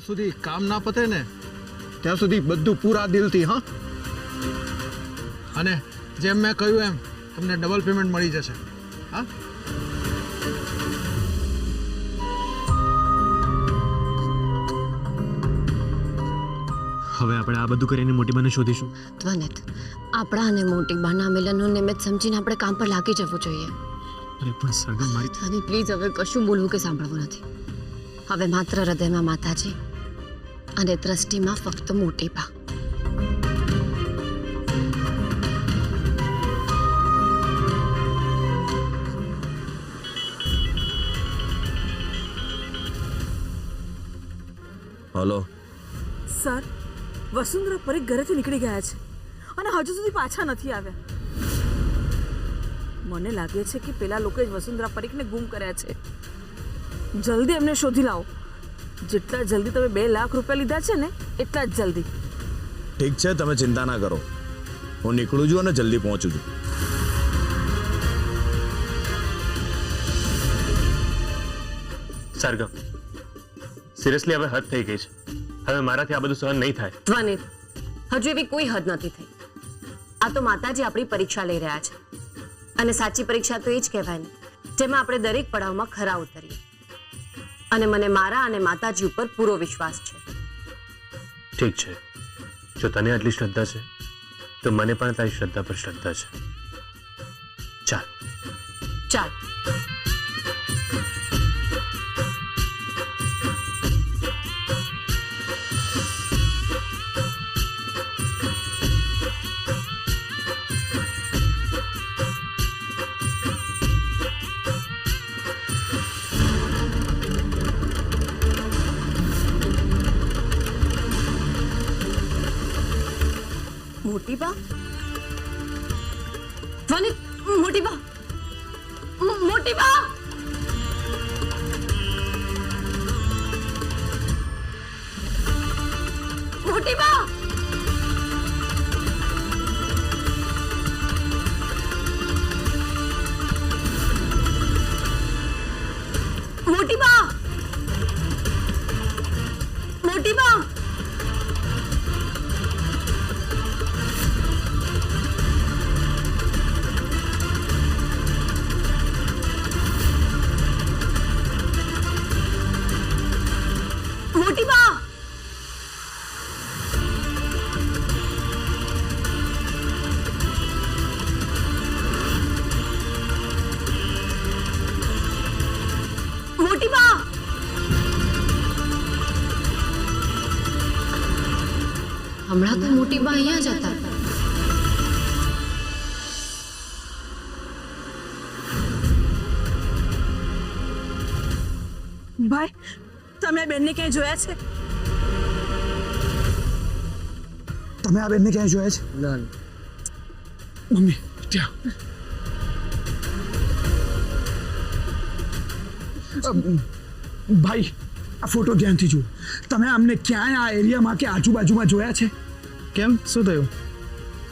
જ્યાં સુધી કામ ના પતે ને ત્યાં સુધી બધું પૂરા દિલથી. હા, અને જેમ મેં કહ્યું એમ તમને ડબલ પેમેન્ટ મળી જશે. હા, હવે આપણે આ બધું કરીને મોટી બાને શોધીશું. ધ્વનિત, આપણા અને મોટી બાના મિલનનું નિમિત્ત સમજીને આપણે કામ પર લાગી જવું જોઈએ. અરે પણ સરગમ મારી ધ્વનિત, પ્લીઝ હવે કશું બોલવું કે સાંભળવું નથી. હવે માત્ર હૃદયમાં માતાજી અને દ્રષ્ટિમાં ફક્ત મોટી બા. હલો સર, વસુંધરા પરીખ ઘરેથી નીકળી ગયા છે અને હજુ સુધી પાછા નથી આવ્યા. મને લાગે છે કે પેલા લોકોએ જ વસુંધરા પરીખને ગુમ કર્યા છે. જલ્દી એમને શોધી લાવો. જેટલા જલ્દી તમે 2 લાખ રૂપિયા લીધા છે ને એટલા જ જલ્દી. ઠીક છે, તમે ચિંતા ના કરો. હું નીકળું છું અને જલ્દી પહોંચું છું. સરગમ, સિરિયસલી હવે હદ થઈ ગઈ છે. હવે મારાથી આ બધું સહન નહીં થાય. ધ્વનિત, હજુ એવી કોઈ હદ નથી થઈ. આ તો માતાજી આપણી પરીક્ષા લઈ રહ્યા છે અને સાચી પરીક્ષા તો એ જ કહેવાય ને જેમાં આપણે દરેક પડાવમાં ખરા ઉતરીએ. અને મને મારા અને માતાજી ઉપર પૂરો વિશ્વાસ છે. ઠીક છે, જો તને આટલી શ્રદ્ધા છે તો મને પણ તારી શ્રદ્ધા પર શ્રદ્ધા છે. ચાલ. ચાલ. મોટી બા, ધ્વનિત, મોટી બા, મોટી બા. મોટી બા. મોટી બા. મોટી બા. મોટી બા. મોટી બા. હમણાં તો મોટી બા અહીંયા જ હતા. ભાઈ, તમે આ બેનને ક્યાંય જોયા છે? તમે આ બેનને ક્યાંય જોયા છે? ના, મમ્મી ત્યાં ભાઈ, આ ફોટો ધ્યાનથી જુઓ. તમે આમને ક્યાંય આ એરિયામાં કે આજુબાજુમાં જોયા છે? કેમ, શું થયું?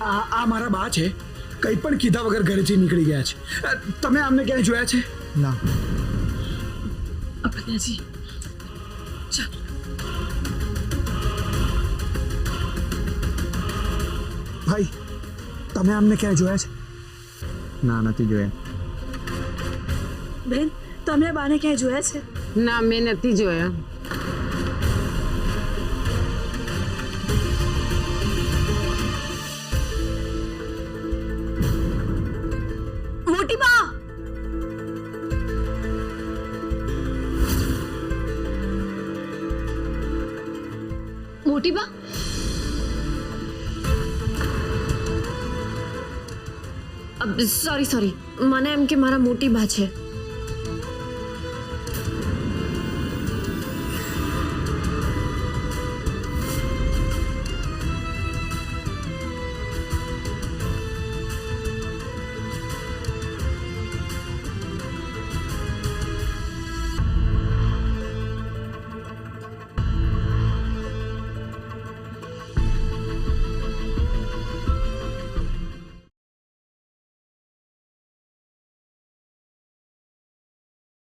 આ મારા બા છે. કંઈ પણ કીધા વગર ઘરેથી નીકળી ગયા છે. તમે આમને ક્યાંય જોયા છે? ના. અપર્ણાજી, ચાલ. ભાઈ, તમે આમને ક્યાંય જોયા છે? ના, નથી જોયા. બેન, તમે આ બાને ક્યાંય જોયા છે? ના, મેં નથી જોયા. મોટી બા. મોટી બા. સોરી, મને એમ કે મારા મોટી બા છે.